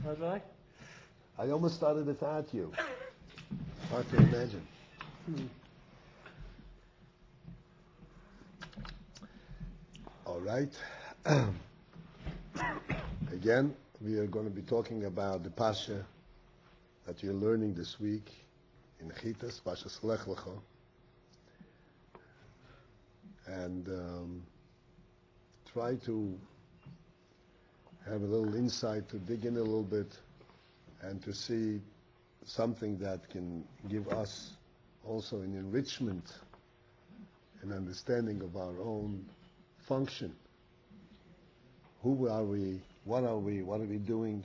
Hard I? I almost started without you. Hard to imagine. All right. Again, we are going to be talking about the Pasha that you're learning this week in Chitas, Pasha A Lech Lecha. And try to have a little insight, to dig in a little bit, and to see something that can give us also an enrichment and understanding of our own function. Who are we? What are we? What are we doing?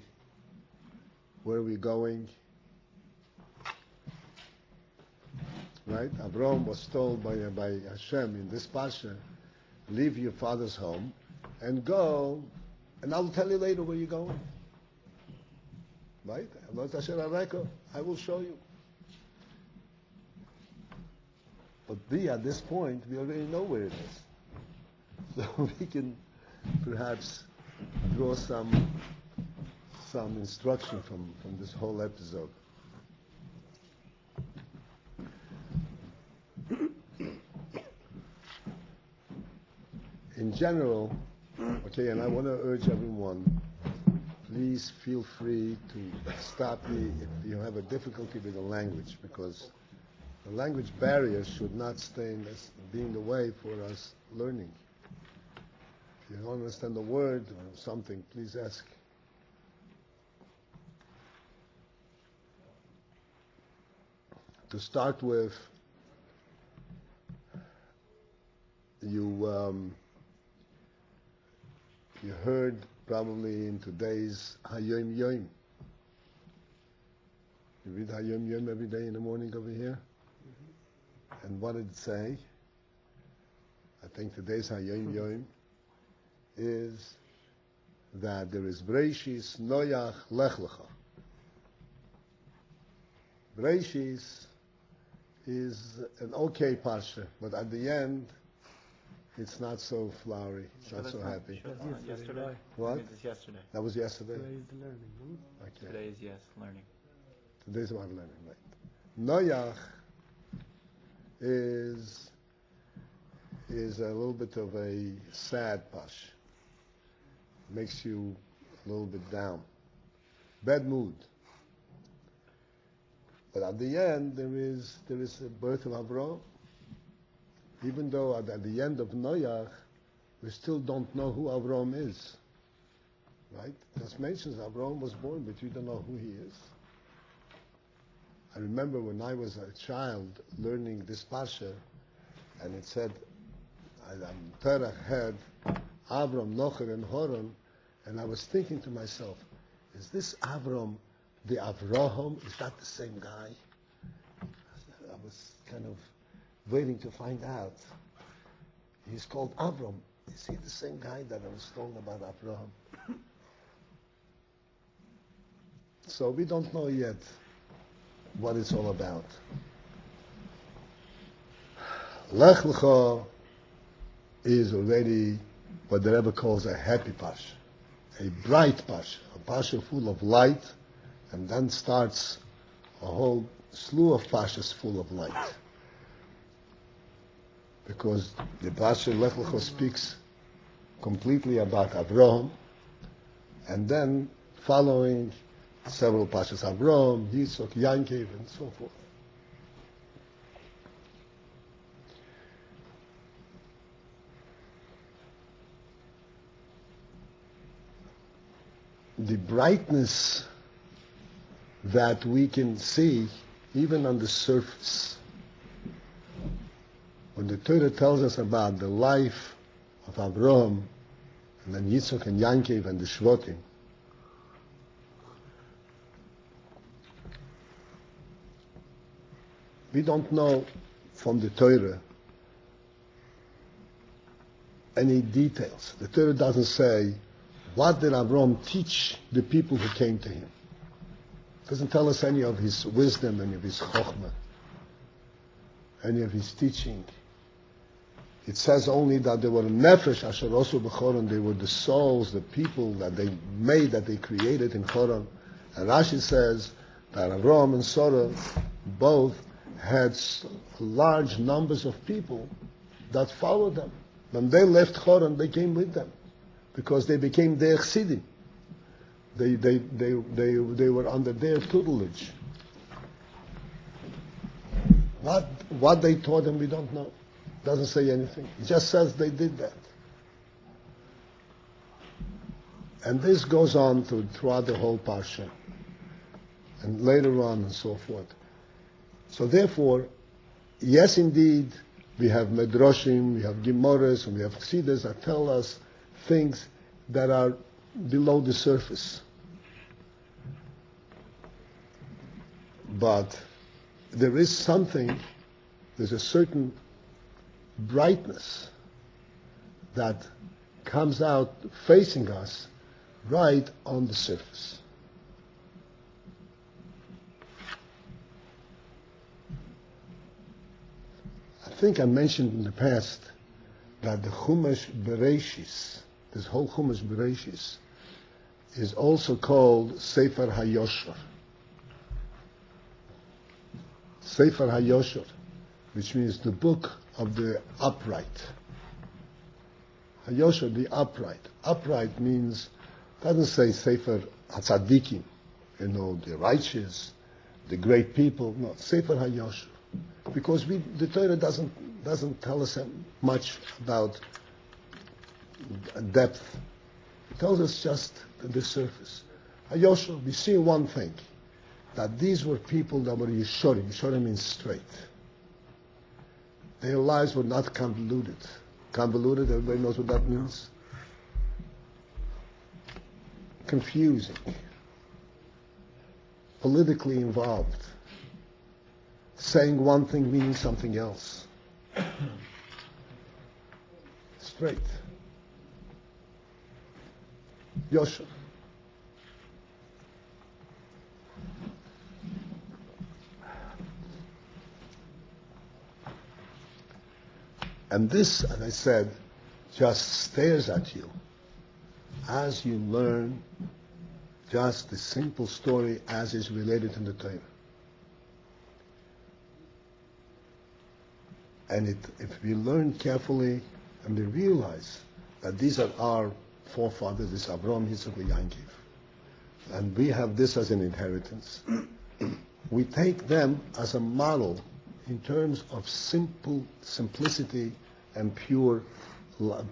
Where are we going? Right? Abraham was told by Hashem in this Pasha, leave your father's home and go, and I'll tell you later where you're going. Right? I will show you. But at this point, we already know where it is. So we can perhaps draw some instruction from this whole episode. In general, okay, and I want to urge everyone, please feel free to stop me if you have a difficulty with the language, because the language barriers should not be in the way for us learning. If you don't understand the word or something, please ask. To start with, you heard probably in today's Hayom Yom. You read Hayom Yom every day in the morning over here? Mm-hmm. And what did it say? I think today's Hayom Yom is that there is Breishis, A Lech Lecha. Breishis is an okay parsha, but at the end, it's not so flowery. It's not so happy. Yesterday. What? It's yesterday. That was yesterday? Today is the learning, no? Okay. Today is, yes, learning. Today's about learning, right. Noach is a little bit of a sad pash. Makes you a little bit down. Bad mood. But at the end, there is a birth of Avraham. Even though at the end of Noach, we still don't know who Avraham is. Right? It just mentions Avraham was born, but you don't know who he is. I remember when I was a child learning this Pasha, and it said, Terach had Avram, Nocher, and Horon, and I was thinking to myself, is this Avram the Avraham? Is that the same guy? I was kind of waiting to find out. He's called Avram. Is he the same guy that I was told about Avraham? So we don't know yet what it's all about. Lech Lecha is already what the Rebbe calls a happy pash, a bright pash, a pasha full of light, and then starts a whole slew of pashas full of light. Because the Pasha Lech Lecha speaks completely about Avraham, and then following several pashas, Avraham, Yitzchak, Yankiv, and so forth. The brightness that we can see even on the surface, when the Torah tells us about the life of Avraham, and then Yitzchak and Yankiv and the Shvotim, we don't know from the Torah any details. The Torah doesn't say, what did Avraham teach the people who came to him? It doesn't tell us any of his wisdom, any of his chokhmah, any of his teaching. It says only that they were nefesh asher osu b'choron, they were the souls, the people that they made, that they created in Choron, And Rashi says that Avraham and Sarah both had large numbers of people that followed them. When they left Haran, they came with them because they became their Chassidim. They were under their tutelage. What they taught them, we don't know. Doesn't say anything. It just says they did that. And this goes on throughout the whole parsha, and later on and so forth. So therefore, yes, indeed, we have Medrashim, we have Gemaras, and we have Chassidus that tell us things that are below the surface. But there is something, there's a certain brightness that comes out facing us right on the surface. I think I mentioned in the past that the Chumash Bereshis, this whole Chumash Bereshis, is also called Sefer HaYosher. Sefer HaYosher, which means the book of the upright. HaYosher, the upright. Upright means, doesn't say Sefer HaTzadikim, the righteous, the great people. No, Sefer HaYosher. Because the Torah doesn't tell us much about depth. It tells us just the surface. HaYosher, we see one thing, that these were people that were Yeshorim. Yeshorim means straight. Their lives were not convoluted. Convoluted, everybody knows what that means? Confusing. Politically involved. Saying one thing meaning something else. Straight. Yosher. And this, as I said, just stares at you as you learn just the simple story as is related in the Torah. And if we learn carefully and we realize that these are our forefathers, this Avraham, Yitzchak, and Yaakov, and we have this as an inheritance, we take them as a model in terms of simplicity and pure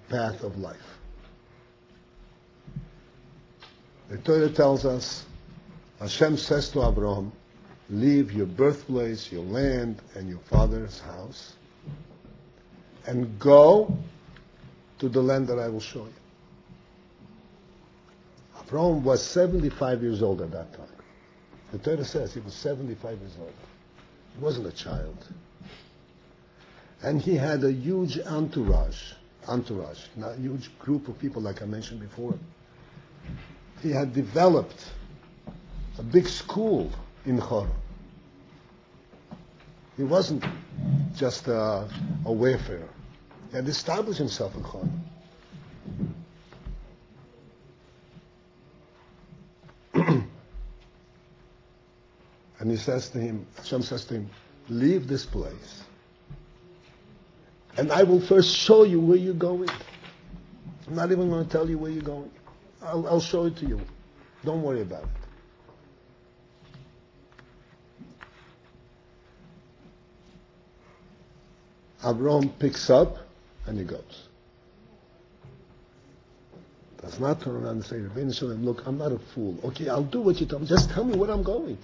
path of life. The Torah tells us, Hashem says to Abraham, leave your birthplace, your land, and your father's house, and go to the land that I will show you. Abraham was 75 years old at that time. The Torah says he was 75 years old. He wasn't a child. And he had a huge entourage, not a huge group of people like I mentioned before. He had developed a big school in Haran. He wasn't just a wayfarer. He had established himself in Haran. And he says to him, Hashem says to him, leave this place, and I will first show you where you're going. I'm not even going to tell you where you're going. I'll show it to you. Don't worry about it. Abraham picks up and he goes. Does not turn around and say, look, I'm not a fool. Okay, I'll do what you tell me. Just tell me where I'm going.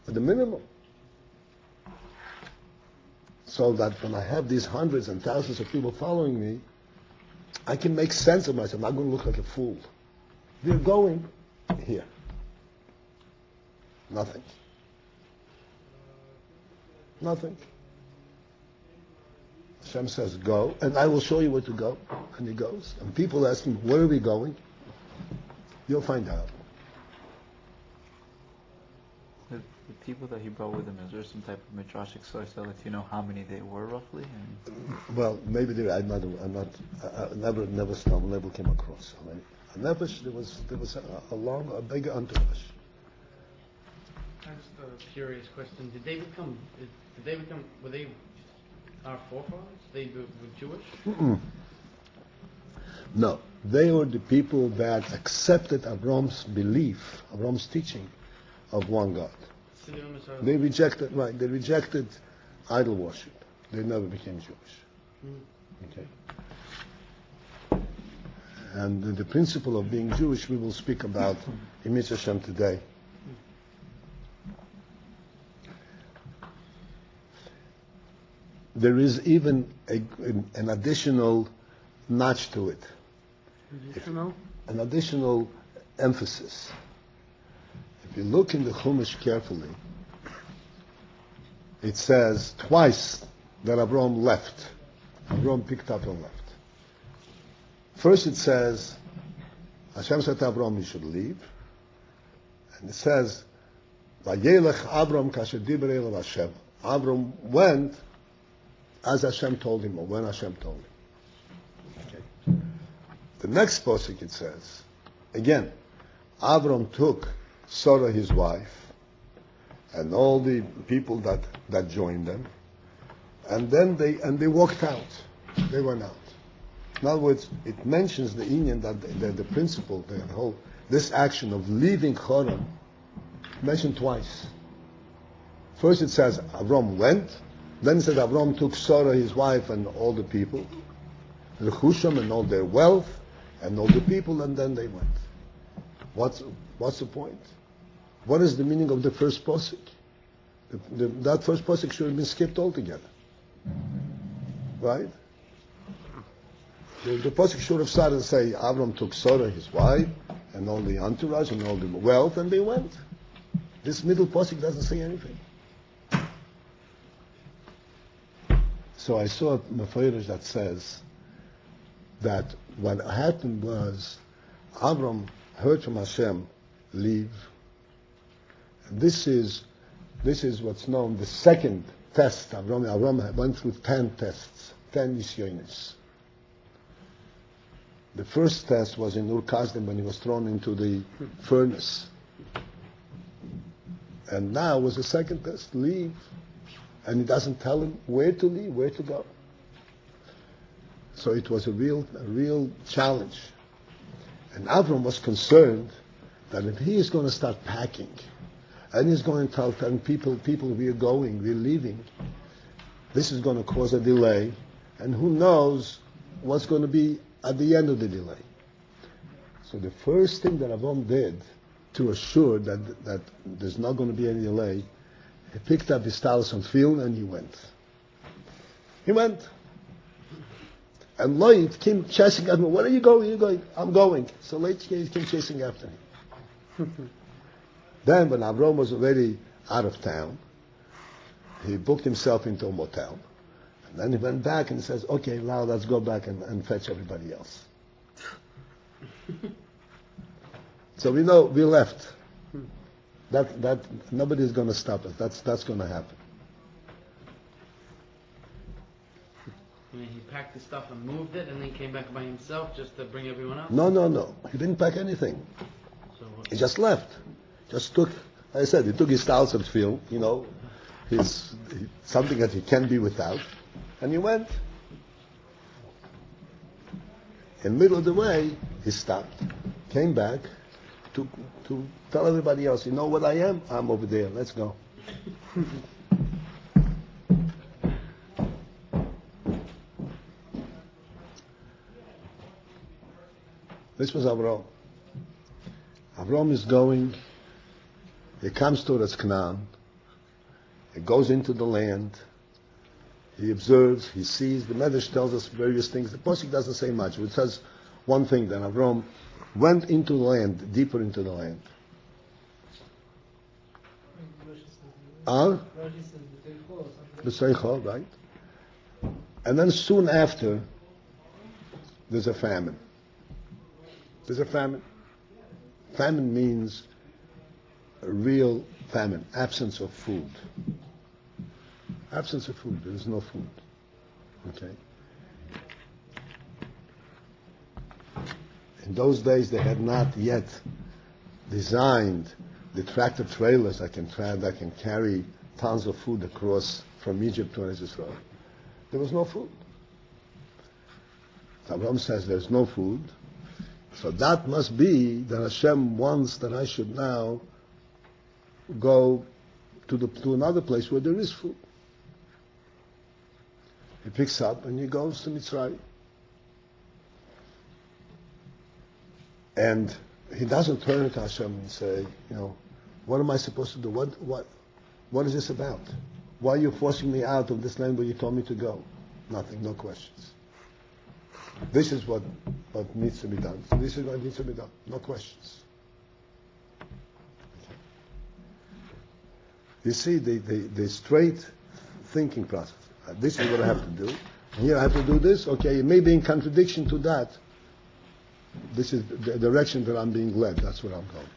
At the minimum. So that when I have these hundreds and thousands of people following me, I can make sense of myself. I'm not going to look like a fool. We're going here. Nothing. Nothing. Hashem says, go, and I will show you where to go. And he goes. And people ask him, where are we going? You'll find out. The people that he brought with him, is there some type of midrashic source that lets you know how many they were roughly? Well, maybe I never came across. There was a big entourage. Just a curious question. Were they our forefathers? They were Jewish? Mm-mm. No, they were the people that accepted Avram's belief, Avram's teaching of one God. So They rejected, right, they rejected idol worship. They never became Jewish. Okay? And the principle of being Jewish we will speak about in Mitzvah Hashem today. There is even an additional notch to it. An additional emphasis. If you look in the Chumash carefully, it says twice that Avram left. Avram picked up and left. First it says, Hashem said to Avram, you should leave. And it says, A Lech Lecha kasher diber elav Hashem. Avram went as Hashem told him, or when Hashem told him. Okay. The next pasuk it says, again, Avram took Sarah his wife, and all the people that joined them, and then they walked out. They went out. In other words, it mentions the Inyan that the principle, this action of leaving Choron, mentioned twice. First it says Avram went, then it says Avram took Sarah his wife and all the people, Rechusham and all their wealth and all the people, and then they went. What's the point? What is the meaning of the first pasuk? That first pasuk should have been skipped altogether, right? The pasuk should have started to say Avram took Sarah his wife and all the entourage and all the wealth, and they went. This middle pasuk doesn't say anything. So I saw a Mefarish that says that what happened was Avram heard from Hashem, leave. And this is what's known the second test. Avram went through 10 tests, 10 nisyonis. The first test was in Ur Kasdim when he was thrown into the furnace. And now was the second test, leave. And he doesn't tell him where to leave, where to go. So it was a real challenge. And Avram was concerned that if he is going to start packing, and he's going to tell people, we are going, we're leaving, this is going to cause a delay, and who knows what's going to be at the end of the delay. So the first thing that Avram did to assure that there's not going to be any delay, he picked up his talis on field and he went. He went. And Lloyd came chasing after him. Where are you going? You're going. I'm going. So Lloyd came chasing after him. Then when Avram was already out of town, he booked himself into a motel. And then he went back and says, okay, now let's go back and fetch everybody else. So we know we left. That nobody's going to stop us. That's going to happen. And he packed his stuff and moved it, and then came back by himself just to bring everyone else? No. He didn't pack anything. So he just left. Just took, like I said, he took his towels and field, something that he can't be without, and he went. In the middle of the way, he stopped, came back to tell everybody else, you know what I am? I'm over there. Let's go. This was Avram. Avram is going. He comes towards Canaan. He goes into the land. He observes. He sees. The Medrash tells us various things. The pasuk doesn't say much. It says one thing. That Avram went into the land, deeper into the land. The Seichel, right? And then soon after, there's a famine. There's a famine. Famine means a real famine, absence of food. Absence of food, there is no food. Okay? In those days they had not yet designed the tractor trailers that can carry tons of food across from Egypt to Israel. There was no food. Abraham says there's no food. So that must be that Hashem wants that I should now go to another place where there is food. He picks up and he goes to Mitzrayim. And he doesn't turn to Hashem and say, what am I supposed to do? What is this about? Why are you forcing me out of this land where you told me to go? Nothing, no questions. This is what needs to be done. So this is what needs to be done. No questions. You see the straight thinking process. This is what I have to do. Here I have to do this. Okay, it may be in contradiction to that. This is the direction that I'm being led. That's where I'm going.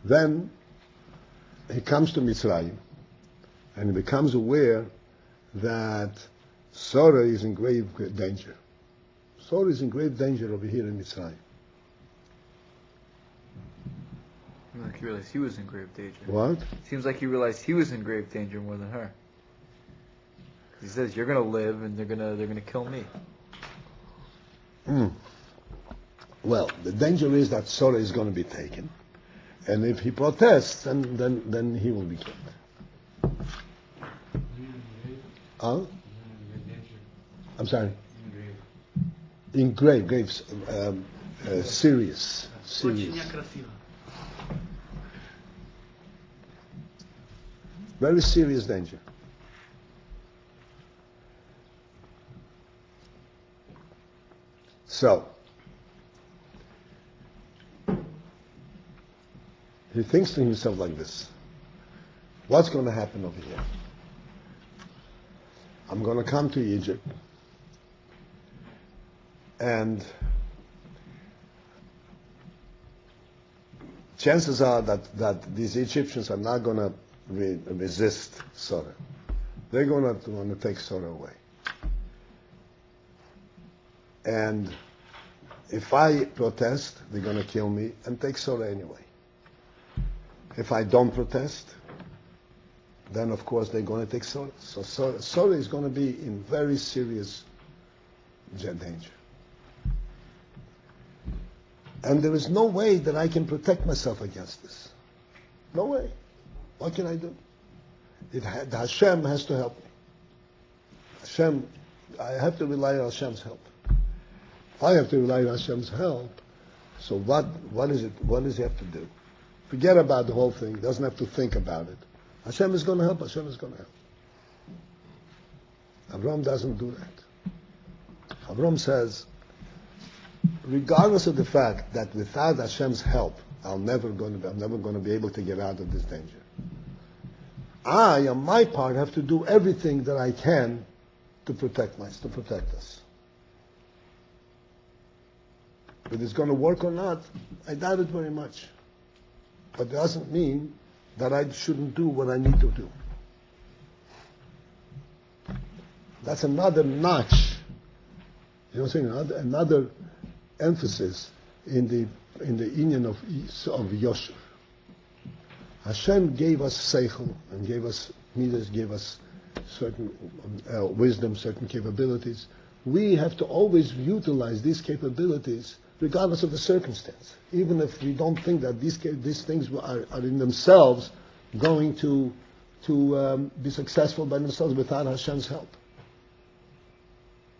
Then he comes to Mitzrayim and he becomes aware that Sarah is in grave danger. Sarah is in grave danger over here in Mitzrayim. Like he realized he was in grave danger. What? Seems like he realized he was in grave danger more than her. He says, "You're gonna live, and they're gonna kill me." Well, the danger is that Sarah is going to be taken, and if he protests, then he will be killed. Huh? I'm sorry. In grave, serious. Very serious danger. So, he thinks to himself like this: what's going to happen over here? I'm going to come to Egypt, and chances are that these Egyptians are not going to resist Sarah. They're going to want to take Sarah away. And if I protest, they're going to kill me and take Sarah anyway. If I don't protest, then of course they're going to take Sarah. So Sarah is going to be in very serious danger. And there is no way that I can protect myself against this. No way. What can I do? Hashem has to help me. I have to rely on Hashem's help. If I have to rely on Hashem's help, so what is it? What does he have to do? Forget about the whole thing. He doesn't have to think about it. Hashem is going to help. Hashem is going to help. Avraham doesn't do that. Avraham says, regardless of the fact that without Hashem's help, I'm never going to be able to get out of this danger. I, on my part, have to do everything that I can to protect us. Whether it's going to work or not, I doubt it very much. But it doesn't mean that I shouldn't do what I need to do. That's another notch. You know what I'm saying? Another emphasis in the union of Yosher. Hashem gave us seichel and gave us midas, gave us certain wisdom, certain capabilities. We have to always utilize these capabilities regardless of the circumstance, even if we don't think that these things are in themselves going to be successful by themselves without Hashem's help.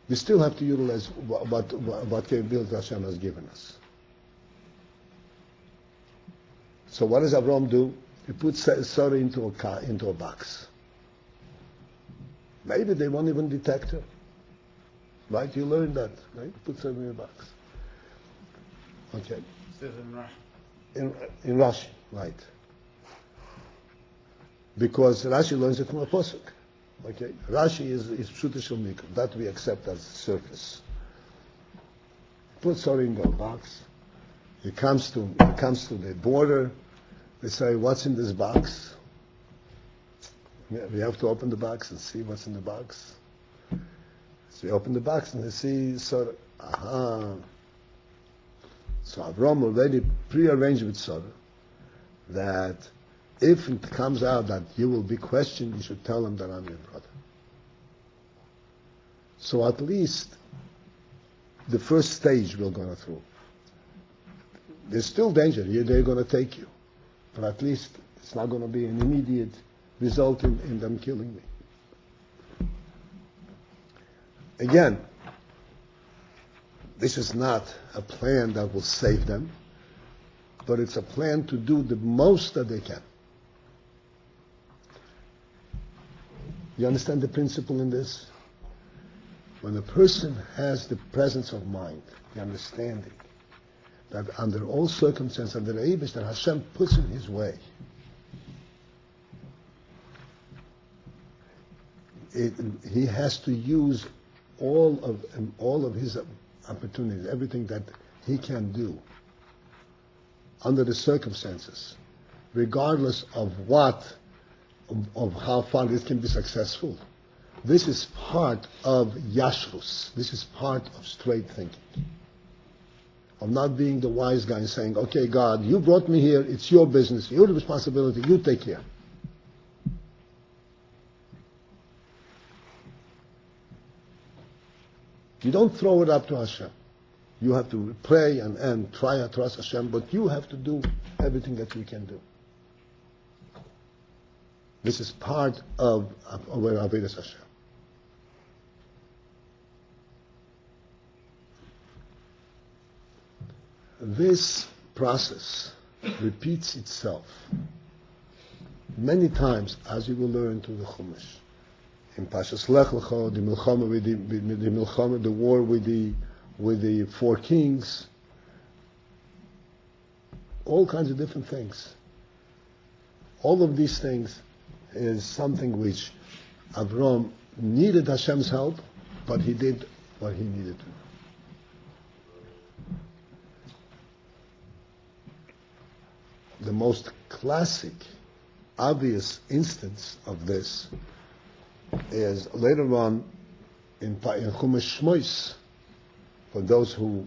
We still have to utilize what capability Hashem has given us. So what does Avraham do? He puts Sarah into a box. Maybe they won't even detect her. Right? You learned that, right? Put Sarah in a box. Okay. Says in Rashi. In Rashi, right. Because Rashi learns it from a pasuk. Okay. Rashi is Pshuta Shel Mikra. That we accept as surface. Put Sarah in the box. He comes to the border. They say, what's in this box? Yeah, we have to open the box and see what's in the box. So we open the box and they see Sarah. Aha. So Avram already prearranged with Sarah that if it comes out that you will be questioned, you should tell him that I'm your brother. So at least the first stage we're going through. There's still danger. They're going to take you. But at least it's not going to be an immediate result in them killing me. Again, this is not a plan that will save them, but it's a plan to do the most that they can. You understand the principle in this? When a person has the presence of mind, the understanding, that under all circumstances, under the Eibush that Hashem puts in his way, he has to use all of his opportunities, everything that he can do under the circumstances, regardless of how far this can be successful. This is part of yashrus. This is part of straight thinking. Of not being the wise guy and saying, okay, God, you brought me here, it's your business, your responsibility, you take care. You don't throw it up to Hashem. You have to pray and try to trust Hashem, but you have to do everything that you can do. This is part of Avodas Hashem. This process repeats itself many times, as you will learn through the Chumash. In Pashas Lech Lecha, the milchama, the war with the four kings, all kinds of different things. All of these things is something which Avram needed Hashem's help, but he did what he needed to. The most classic, obvious instance of this is later on in Chumash Shmois. For those who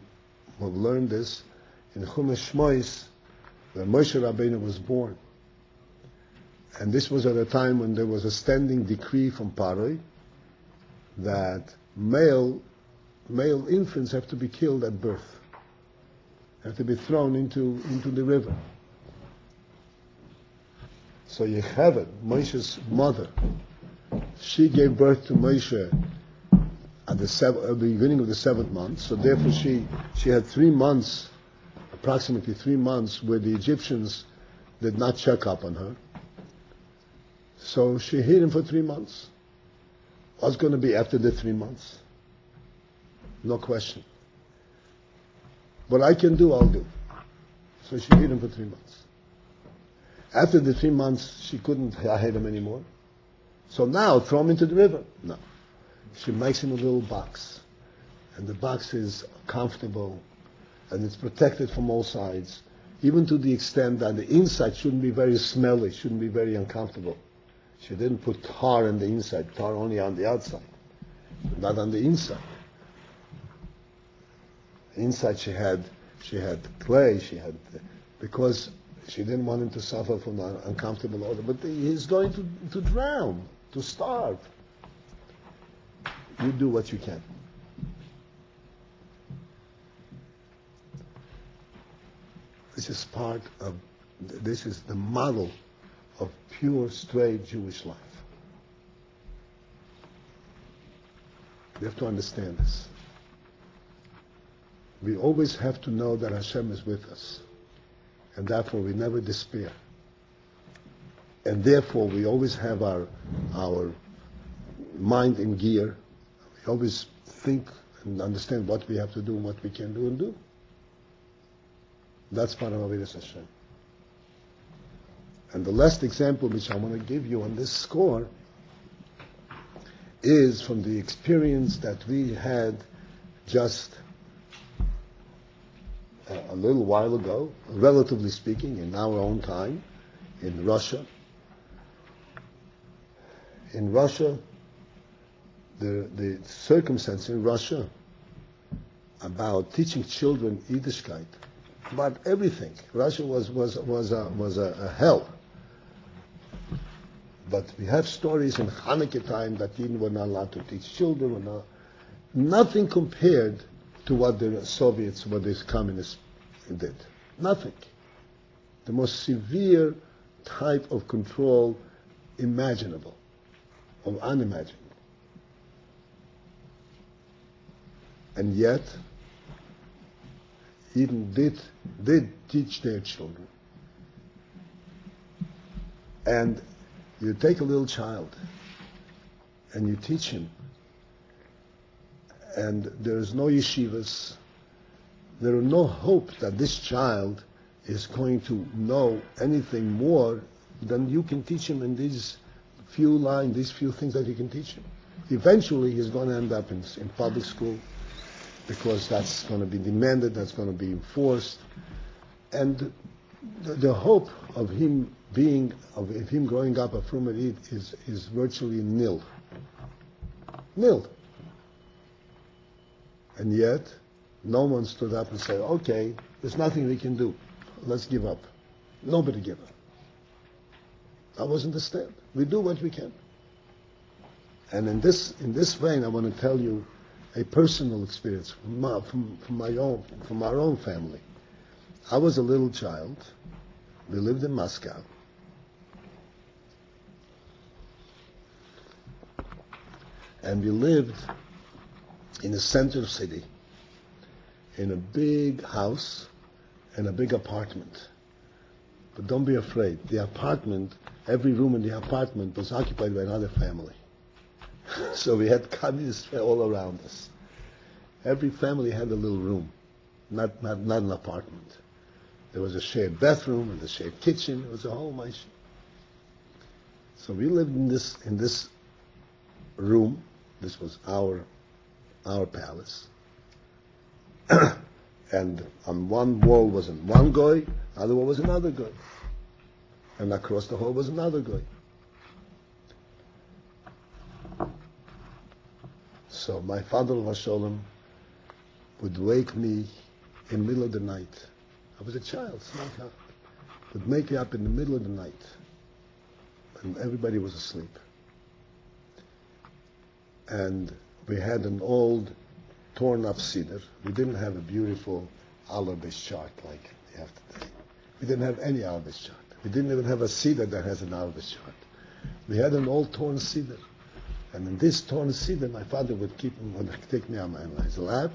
have learned this, in Chumash Shmois, where Moshe Rabbeinu was born. And this was at a time when there was a standing decree from Paroi that male infants have to be killed at birth, have to be thrown into the river. So Yechevet, Moshe's mother, she gave birth to Moshe at the beginning of the 7th month. So therefore she had 3 months, approximately 3 months, where the Egyptians did not check up on her. So she hid him for 3 months. What's going to be after the 3 months? No question. What I can do, I'll do. So she hid him for 3 months. After the 3 months, she couldn't hide him anymore. So now, throw him into the river. No. She makes him a little box. And the box is comfortable, and it's protected from all sides, even to the extent that the inside shouldn't be very smelly, shouldn't be very uncomfortable. She didn't put tar on the inside, tar only on the outside, not on the inside. Inside she had clay, because she didn't want him to suffer from the uncomfortable odor. But he's going to drown, to starve. You do what you can. This is the model of pure, straight Jewish life. You have to understand this. We always have to know that Hashem is with us. And therefore we never despair. And therefore we always have our mind in gear. We always think and understand what we have to do and what we can do and do. That's part of Avodas Hashem. And the last example which I want to give you on this score is from the experience that we had just a little while ago, relatively speaking, in our own time, in Russia. In Russia, the circumstance in Russia about teaching children Yiddishkeit about everything. Russia was a hell. But we have stories in Hanukkah time that Yidden were not allowed to teach children. Nothing compared to what the Soviets, what these communists did. Nothing. The most severe type of control imaginable, or unimaginable. And yet, Eden did teach their children. And you take a little child and you teach him, and there is no yeshivas, there is no hope that this child is going to know anything more than you can teach him in these few lines, these few things that you can teach him. Eventually he's going to end up in public school, because that's going to be demanded, that's going to be enforced. And the hope of him growing up a Frumer Eid is virtually nil. Nil. And yet, no one stood up and said, okay, there's nothing we can do. Let's give up. Nobody gave up. That wasn't the stand. We do what we can. And in this vein, I want to tell you a personal experience from our own family. I was a little child. We lived in Moscow. And we lived in the center of the city, in a big house and a big apartment. But don't be afraid. The apartment, every room in the apartment was occupied by another family. So we had communists all around us. Every family had a little room, not an apartment. There was a shared bathroom and a shared kitchen. It was a whole maish. So we lived in this room. This was our palace. And on one wall was one goy, other wall was another goy, and across the hall was another goy. So my father Vasholem would wake me in the middle of the night. I was a child, small child. Would wake me up in the middle of the night, and everybody was asleep. And we had an old, torn-up cedar. We didn't have a beautiful olive-based chart like you have today. We didn't have any olive-based chart. We didn't even have a cedar that has an olive-based chart. We had an old torn cedar. And in this torn cedar, my father would take me on his lap,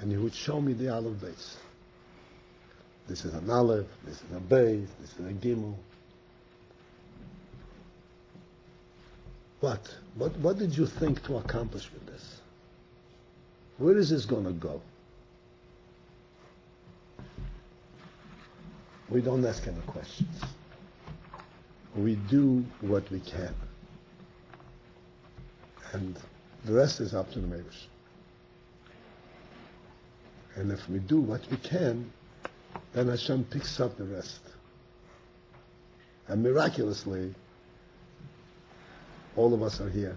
and he would show me the olive base. This is an olive, this is a base, this is a gimel. What did you think to accomplish with this? Where is this going to go? We don't ask any questions. We do what we can. And the rest is up to the neighbors. And if we do what we can, then Hashem picks up the rest. And miraculously, all of us are here.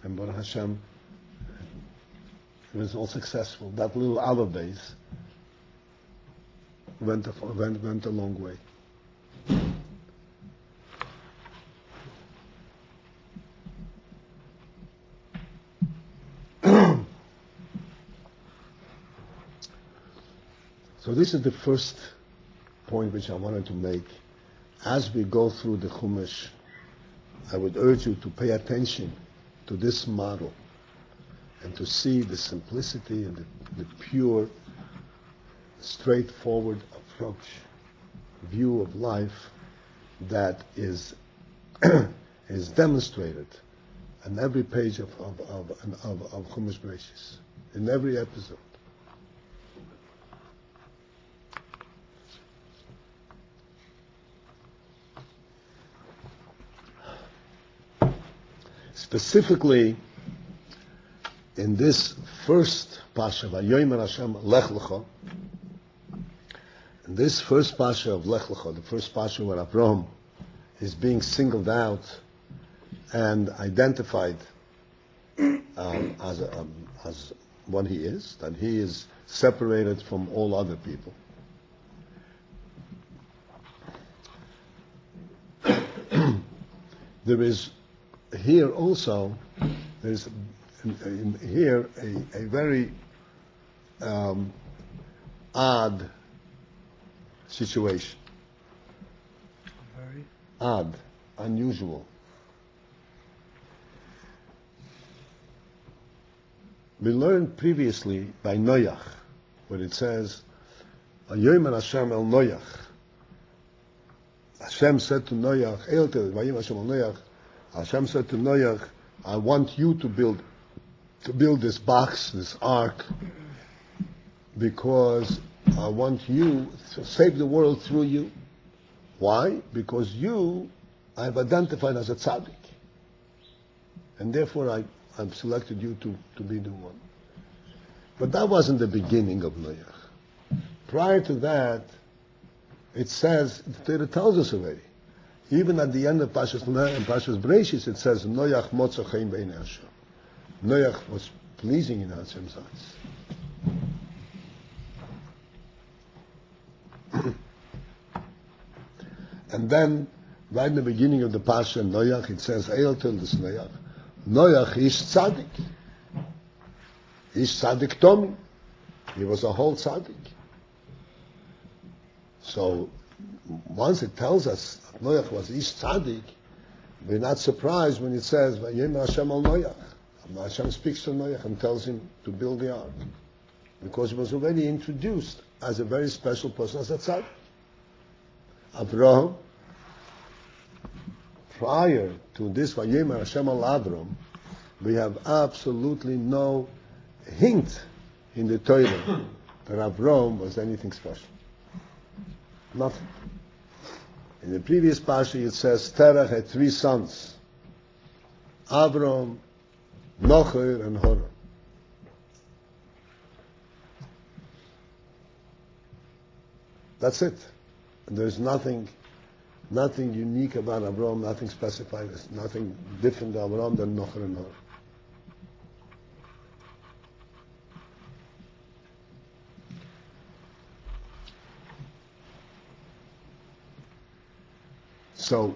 And Baruch Hashem, it was all successful. That little olive base went a long way. So this is the first point which I wanted to make. As we go through the Chumash, I would urge you to pay attention to this model and to see the simplicity and the pure, straightforward approach, view of life that is is demonstrated on every page of Chumash Bereshis, in every episode. Specifically, in this first Pasha, Vayomer Hashem Lech Lecha, in this first Pasha of Lech Lecha, the first Pasha where Avraham is being singled out and identified as what he is, that he is separated from all other people. There is here also, there's here a very odd situation. Very Odd, unusual. We learned previously by Noach, where it says, "Vayomer Hashem el Noach." Hashem said to Noach, "Vayomer Hashem el Noach." Hashem said to Noach, "I want you to build this box, this ark, because I want you to save the world through you." Why? Because you I've identified as a tzaddik, and therefore I've selected you to be the one. But that wasn't the beginning of Noach. Prior to that, it says, the Torah tells us already, even at the end of Pashas Breishis, it says, Noach motza chaim b'nei Hashem. Noach was pleasing in Hashem's eyes. And then, right in the beginning of the Pasha, Noach, it says, Eil tel des Noach. Noach is tzaddik. He's tzaddik Tomi. He was a whole tzaddik. So, once it tells us that Noach was ish tzaddik, we're not surprised when it says, Vayomer Hashem al Noach. Hashem speaks to Noach and tells him to build the ark. Because he was already introduced as a very special person, as a tzaddik. Avraham, prior to this Vayomer Hashem al Avram, we have absolutely no hint in the Torah that Avraham was anything special. Nothing. In the previous Pasha it says Terach had 3 sons, Avram, Nocher, and Haran. That's it. And there's nothing unique about Avraham, nothing specified, there's nothing different about Avraham than Nocher and Haran. So,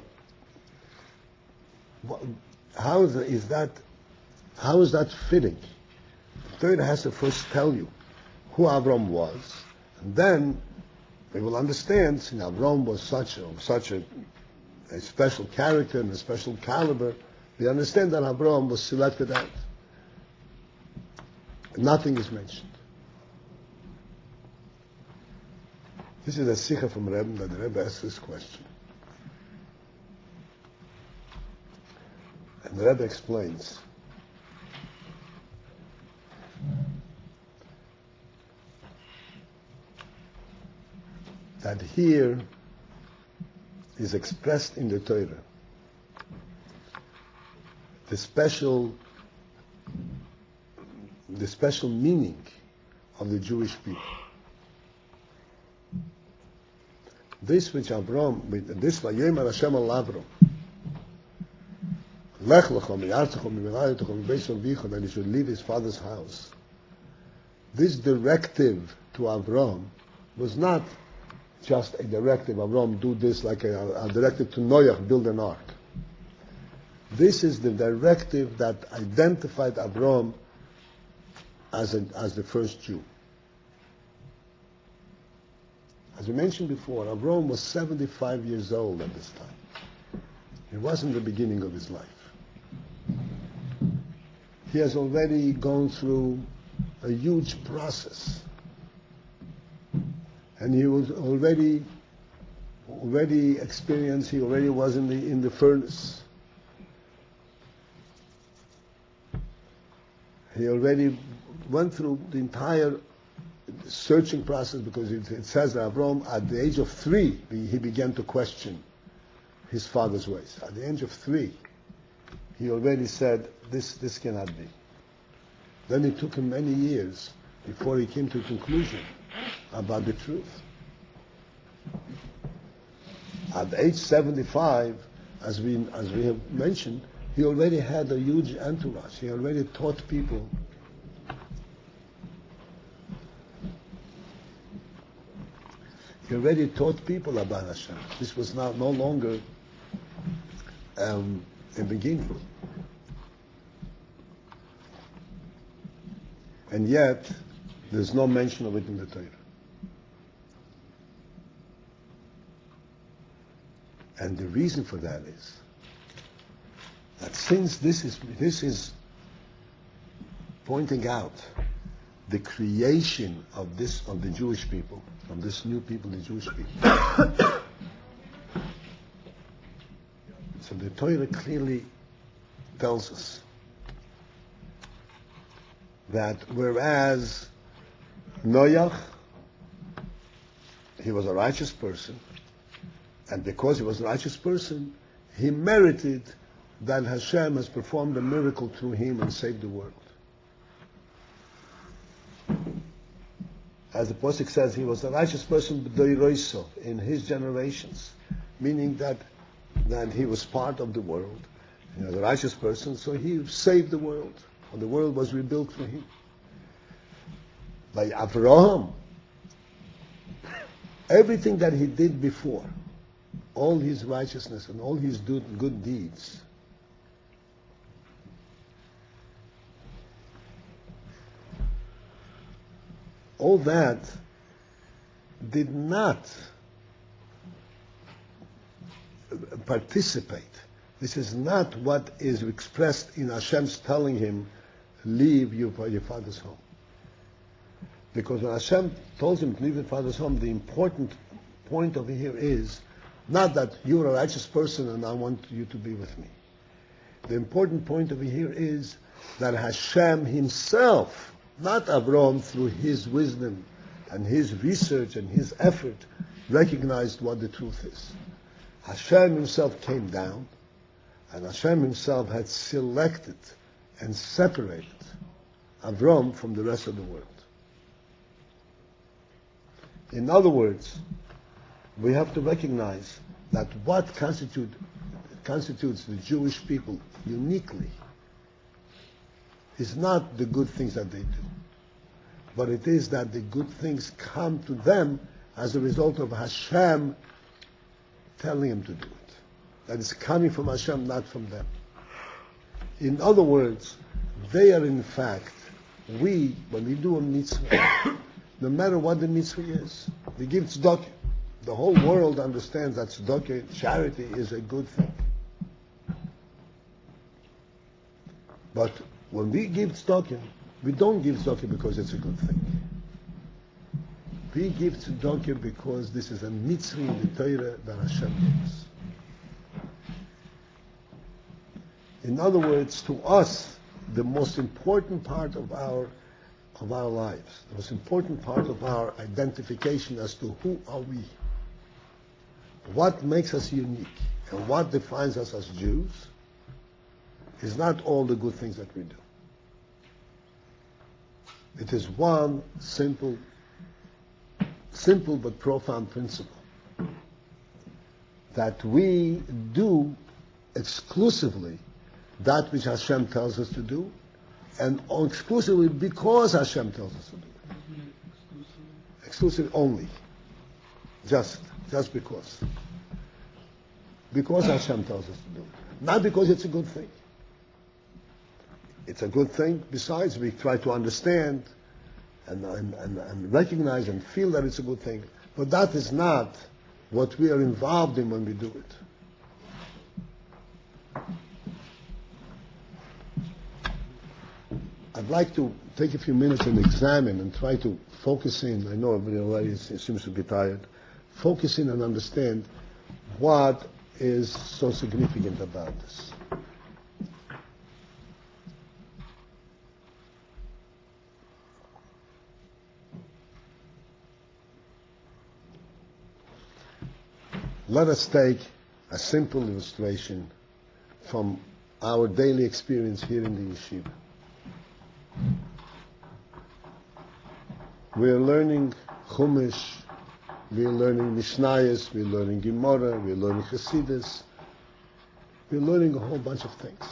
how is that fitting? The Torah has to first tell you who Avram was, and then we will understand, since Avram was such a special character and a special caliber, we understand that Avram was selected out. Nothing is mentioned. This is a sikha from Rebbe, that the Rebbe asked this question. And the Rebbe explains that here is expressed in the Torah the special meaning of the Jewish people. This which Avram, this Vayomer Hashem al Avram, Lech Lecha, that he should leave his father's house. This directive to Avram was not just a directive, Avram, do this, like a directive to Noach, build an ark. This is the directive that identified Avram as the first Jew. As we mentioned before, Avram was 75 years old at this time. It wasn't the beginning of his life. He has already gone through a huge process. And he was already experienced, he already was in the furnace. He already went through the entire searching process, because it says that Avram, at the age of 3, he began to question his father's ways. At the age of 3, he already said, this cannot be. Then it took him many years before he came to a conclusion about the truth. At age 75, as we have mentioned, he already had a huge entourage. He already taught people He already taught people about Hashem. This was no longer a beginning. And yet, there's no mention of it in the Torah. And the reason for that is that since this is pointing out the creation of the Jewish people, of this new people, the Jewish people. So the Torah clearly tells us that whereas Noach, he was a righteous person, and because he was a righteous person, he merited that Hashem has performed a miracle through him and saved the world. As the Pasuk says, he was a righteous person b'doiroiso, in his generations, meaning that he was part of the world. He was a righteous person, so he saved the world, and the world was rebuilt through him. By Avraham, everything that he did before, all his righteousness and all his good deeds, all that did not participate. This is not what is expressed in Hashem's telling him, leave your father's home. Because when Hashem told him to leave your father's home, the important point over here is not that you're a righteous person and I want you to be with me. The important point over here is that Hashem himself, not Abraham through his wisdom and his research and his effort, recognized what the truth is. Hashem himself came down, and Hashem himself had selected and separated Abraham from the rest of the world. In other words, we have to recognize that what constitutes the Jewish people uniquely is not the good things that they do, but it is that the good things come to them as a result of Hashem telling them to do it. That is coming from Hashem, not from them. In other words, they are in fact, when we do a mitzvah, no matter what the mitzvah is, we give tzedakah. The whole world understands that tzedakah, charity, is a good thing. But when we give tzedakah, we don't give tzedakah because it's a good thing. We give tzedakah because this is a mitzvah in the Torah that Hashem gives. In other words, to us, the most important part of our lives, the most important part of our identification as to who are we, what makes us unique, and what defines us as Jews, is not all the good things that we do. It is one simple but profound principle that we do exclusively that which Hashem tells us to do, and exclusively because Hashem tells us to do it. Exclusively only. Just because. Because Hashem tells us to do it. Not because it's a good thing. It's a good thing. Besides, we try to understand and recognize and feel that it's a good thing. But that is not what we are involved in when we do it. I'd like to take a few minutes and examine and try to focus in. I know everybody already seems to be tired. Focus in and understand what is so significant about this. Let us take a simple illustration from our daily experience here in the yeshiva. We are learning Chumash, we are learning Mishnayos, we are learning Gemara, we are learning Chassidus, we are learning a whole bunch of things.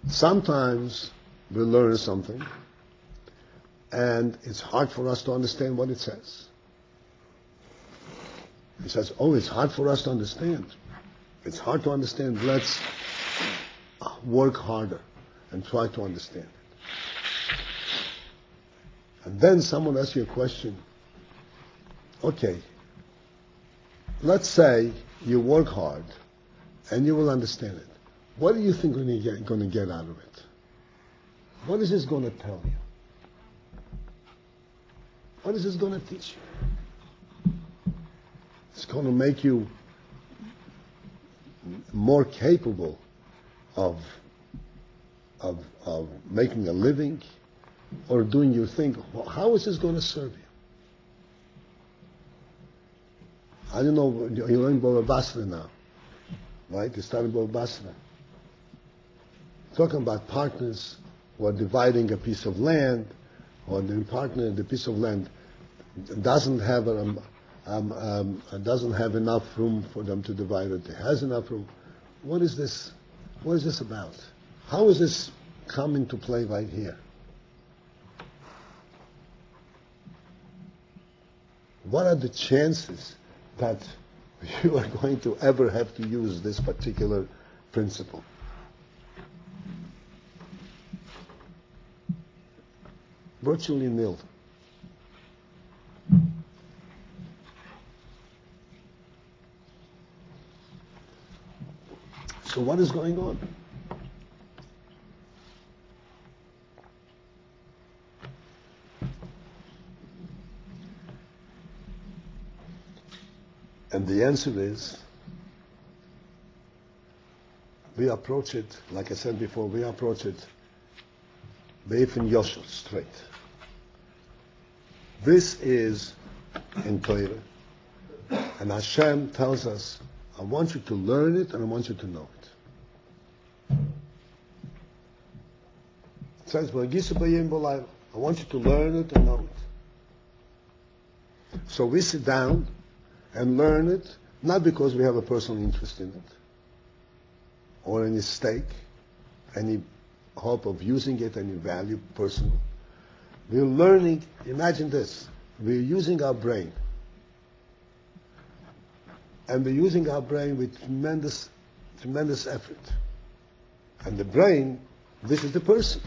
Sometimes we learn something, and it's hard for us to understand what it says. He says, oh, it's hard for us to understand. It's hard to understand. Let's work harder and try to understand it. And then someone asks you a question. Okay, let's say you work hard and you will understand it. What do you think you're going to get out of it? What is this going to tell you? What is this going to teach you? It's going to make you more capable of making a living or doing your thing. Well, how is this going to serve you? I don't know, you're learning Baba Basra now, right? You're starting Baba Basra. Talking about partners who are dividing a piece of land, or the piece of land doesn't have enough room for them to divide it. It has enough room. What is this? What is this about? How is this come into play right here? What are the chances that you are going to ever have to use this particular principle? Virtually nil. So what is going on? And the answer is, we approach it, like I said before, we approach it Be'ifin Yosher, straight. This is in Torah. And Hashem tells us, I want you to learn it and I want you to know it. It says, I want you to learn it and know it. So we sit down and learn it, not because we have a personal interest in it, or any stake, any hope of using it, any value personal. We're learning, imagine this, we're using our brain. And we're using our brain with tremendous, tremendous effort. And the brain, this is the person.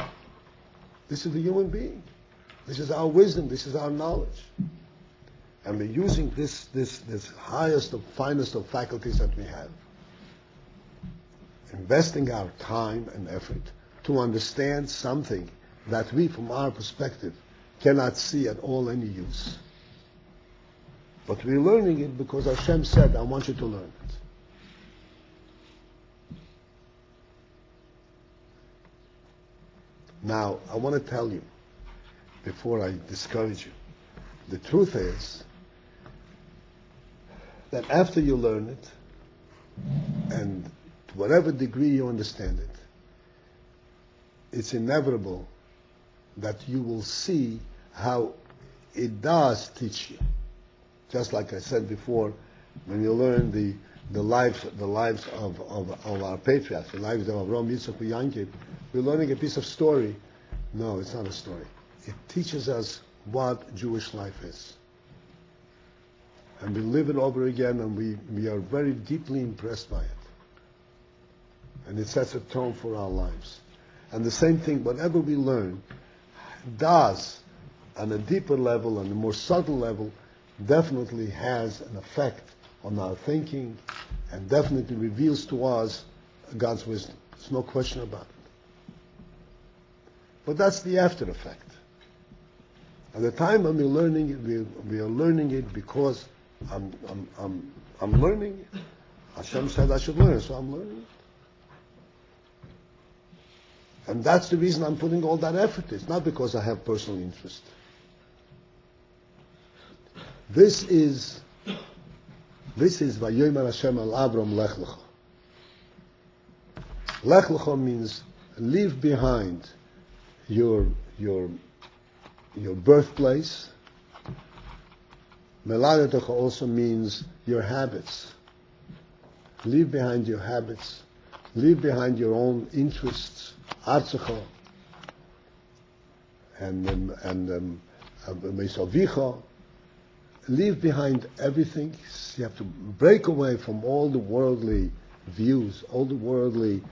This is the human being. This is our wisdom, this is our knowledge. And we're using this highest of, finest of faculties that we have. Investing our time and effort to understand something that we, from our perspective, cannot see at all any use. But we're learning it because Hashem said, I want you to learn it. Now, I want to tell you, before I discourage you, the truth is that after you learn it, and to whatever degree you understand it, it's inevitable that you will see how it does teach you. Just like I said before, when you learn the lives of our patriarchs, the lives of Avraham, Yitzchak, and Yankov, we're learning a piece of story. No, it's not a story. It teaches us what Jewish life is. And we live it over again, and we are very deeply impressed by it. And it sets a tone for our lives. And the same thing, whatever we learn, does, on a deeper level, on a more subtle level, definitely has an effect on our thinking, and definitely reveals to us God's wisdom. There's no question about it. But that's the after effect. At the time when we're learning it, we are learning it because I'm learning it. Hashem said I should learn, so I'm learning it. And that's the reason I'm putting all that effort. It's not because I have personal interest. This is Vayomer Hashem al Avram Lech Lecha. Lech Lecha means leave behind your birthplace. Meladetecha also means your habits. Leave behind your habits. Leave behind your own interests. Artzecha. Mesavicha. Leave behind everything. You have to break away from all the worldly views, all the worldly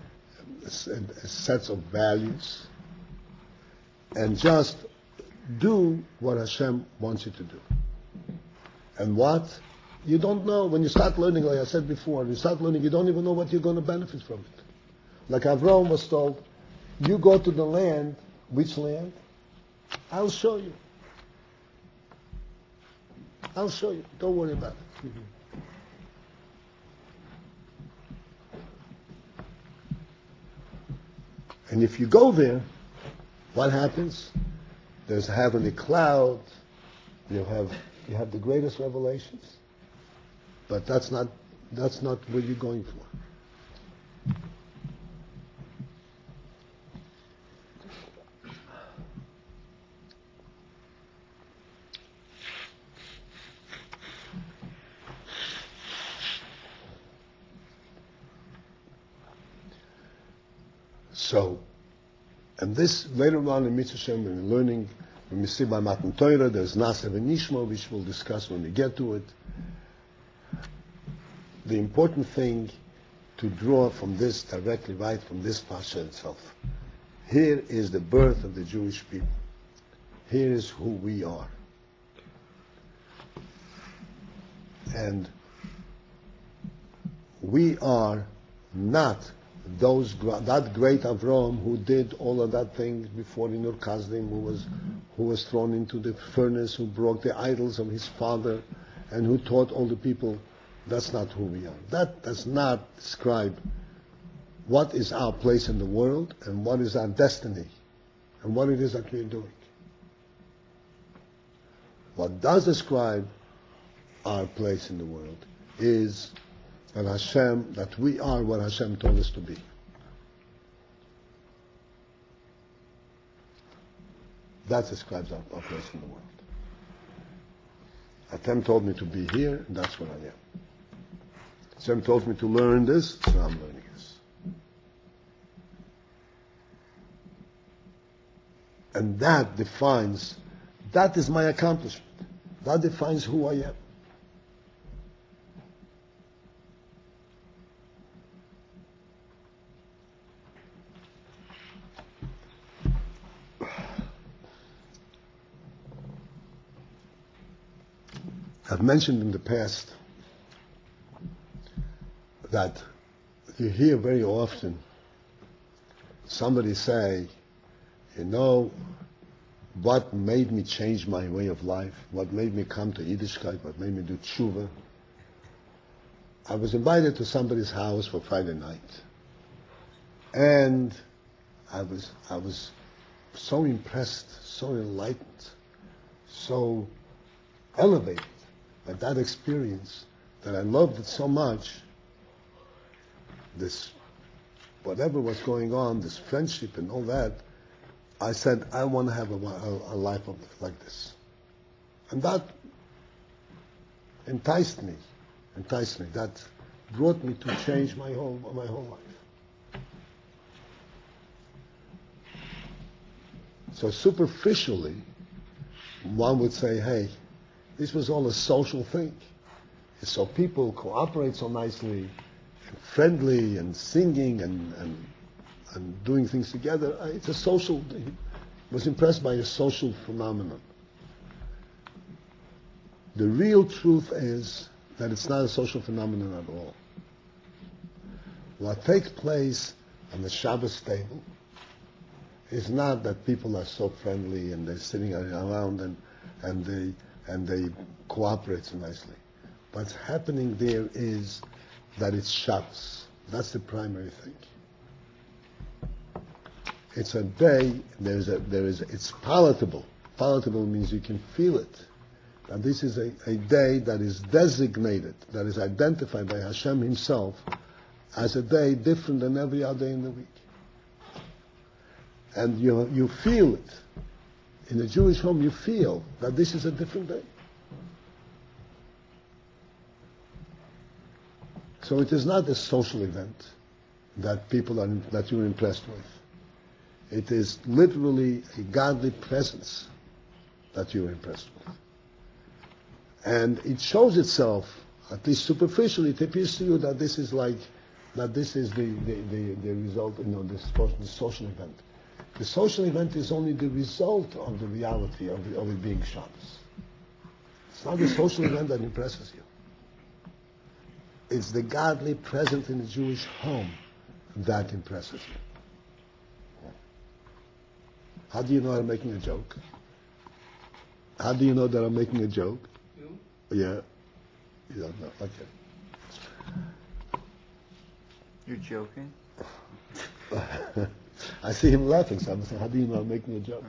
sets of values, and just do what Hashem wants you to do. And what? You don't know. When you start learning, like I said before, when you start learning, you don't even know what you're going to benefit from it. Like Avraham was told, you go to the land. Which land? I'll show you. I'll show you. Don't worry about it. And if you go there, what happens? There's a heavenly cloud. You have the greatest revelations. But that's not what you're going for. So, and this later on in Mitzvah Shem, when we're learning, when we see by Matan Torah, there's Nasev and Nishma, which we'll discuss when we get to it. The important thing to draw from this directly, right from this Pasha itself. Here is the birth of the Jewish people. Here is who we are. And we are not that great Avraham who did all of that thing before in Ur Kasdim, who was thrown into the furnace, who broke the idols of his father, and who taught all the people. That's not who we are. That does not describe what is our place in the world and what is our destiny and what it is that we're doing. What does describe our place in the world is that we are what Hashem told us to be. That describes our place in the world. Hashem told me to be here, and that's what I am. Hashem told me to learn this, so I'm learning this. And that is my accomplishment. That defines who I am. I've mentioned in the past that you hear very often somebody say, what made me change my way of life, what made me come to Yiddishkeit, what made me do tshuva. I was invited to somebody's house for Friday night, and I was so impressed, so enlightened, so elevated by that experience that I loved it so much. This, whatever was going on, this friendship and all that, I said, I want to have a life like this. And that enticed me. That brought me to change my whole life. So superficially, one would say, hey, this was all a social thing. So people cooperate so nicely, and friendly, and singing, and doing things together. It's a social, I was impressed by a social phenomenon. The real truth is that it's not a social phenomenon at all. What takes place on the Shabbos table is not that people are so friendly and they're sitting around and they cooperate so nicely. What's happening there is that it's Shabbos. That's the primary thing. It's a day, it's palatable. Palatable means you can feel it. And this is a day that is designated, that is identified by Hashem himself as a day different than every other day in the week. And you feel it. In a Jewish home, you feel that this is a different day. So it is not a social event that you're impressed with. It is literally a godly presence that you're impressed with. And it shows itself, at least superficially, it appears to you that this is the result, the social event. The social event is only the result of the reality of it being Shabbos. It's not the social event that impresses you. It's the godly present in the Jewish home that impresses you. How do you know I'm making a joke? How do you know that I'm making a joke? You? Yeah. You don't know. Okay. You're joking? I see him laughing, so I'm saying, how do you know I'm making a joke?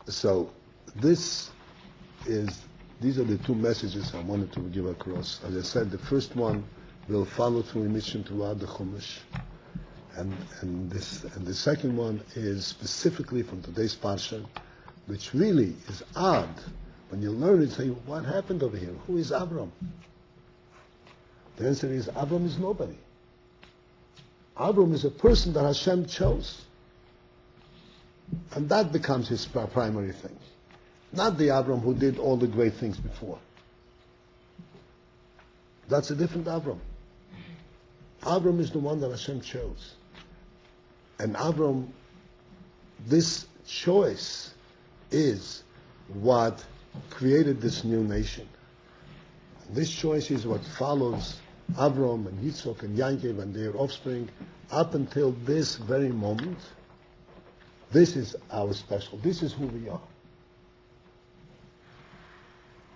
So these are the two messages I wanted to give across. As I said, the first one will follow through emission throughout the Chumash. And the second one is specifically from today's Parsha, which really is odd. When you learn it, say, what happened over here? Who is Avram? The answer is, Avram is nobody. Avram is a person that Hashem chose. And that becomes his primary thing. Not the Avram who did all the great things before. That's a different Avram. Avram is the one that Hashem chose. And Avram, this choice is what created this new nation. And this choice is what follows Avram and Yitzchak and Yankov and their offspring up until this very moment. This is our special. This is who we are.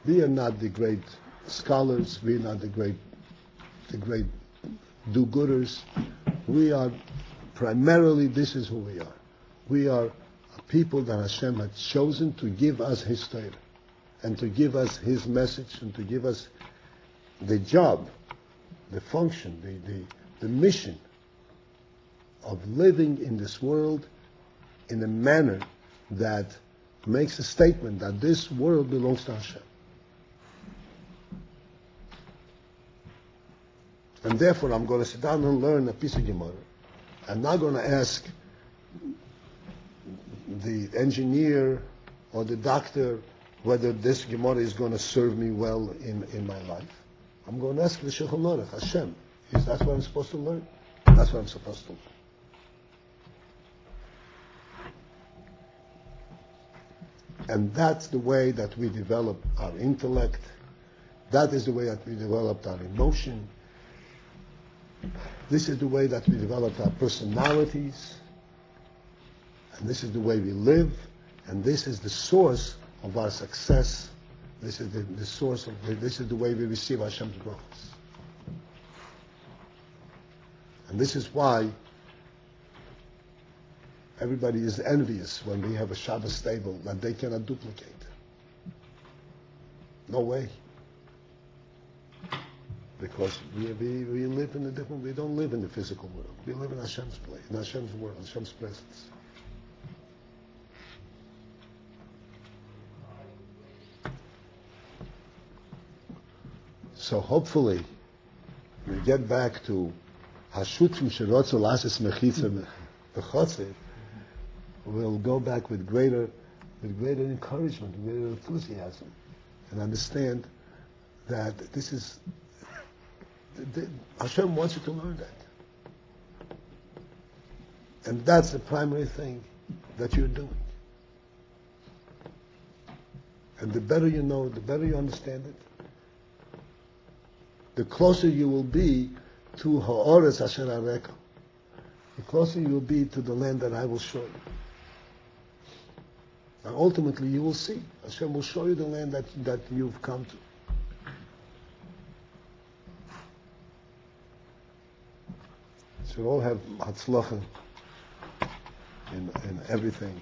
We are not the great scholars. We are not the great do-gooders. We are primarily, this is who we are. We are a people that Hashem had chosen to give us His Torah and to give us His message and to give us the job, the function, the mission of living in this world in a manner that makes a statement that this world belongs to Hashem. And therefore I'm going to sit down and learn a piece of Gemara. I'm not going to ask the engineer or the doctor whether this Gemara is going to serve me well in my life. I'm going to ask the Shulchan Aruch, Hashem, is that what I'm supposed to learn? That's what I'm supposed to learn. And that's the way that we develop our intellect. That is the way that we developed our emotion. This is the way that we developed our personalities. And this is the way we live. And this is the source of our success. This is the source of this is the way we receive Hashem's brachos. And this is why everybody is envious when we have a Shabbos table that they cannot duplicate. No way. Because we live in a different, we don't live in the physical world. We live in Hashem's place, in Hashem's world, Hashem's presence. So hopefully, we get back to Hashutim Sherotzu Lasis Mechitza B'Chotzeh. We'll go back with greater encouragement, greater enthusiasm, and understand that this is Hashem wants you to learn that, and that's the primary thing that you're doing. And the better you know, the better you understand it, the closer you will be to Ha'oretz Asher Areka. The closer you will be to the land that I will show you. And ultimately you will see. Hashem will show you the land that you've come to. Should all have Hatzlacha in everything.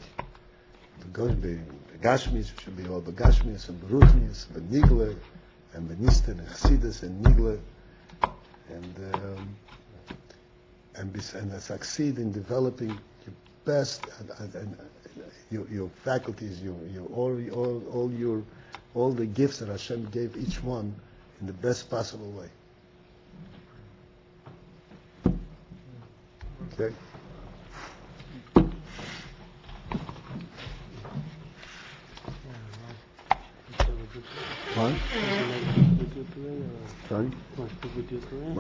The Gashmis should be all the Gashmis and the Ruchnis, the Nigla, and the Nister, and Chassidus, and Nigla, and succeed in developing your best and your faculties, all the gifts that Hashem gave each one in the best possible way. Okay? What? Sorry? Want to speak with you today?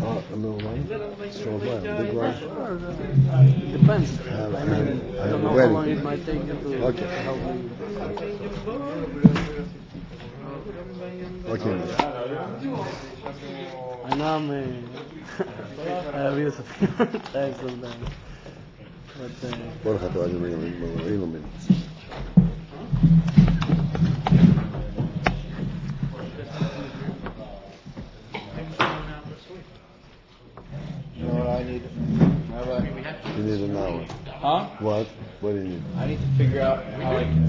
Oh, a little while? Short while? Big while? It depends. I don't know when? how long it might take you to Okay. help me. Okay. I know I have used a few tags sometimes. But Baruch atah Adonai Elohim. You know what I need? You need an hour. Huh? What? What do you need? I need to figure out how I can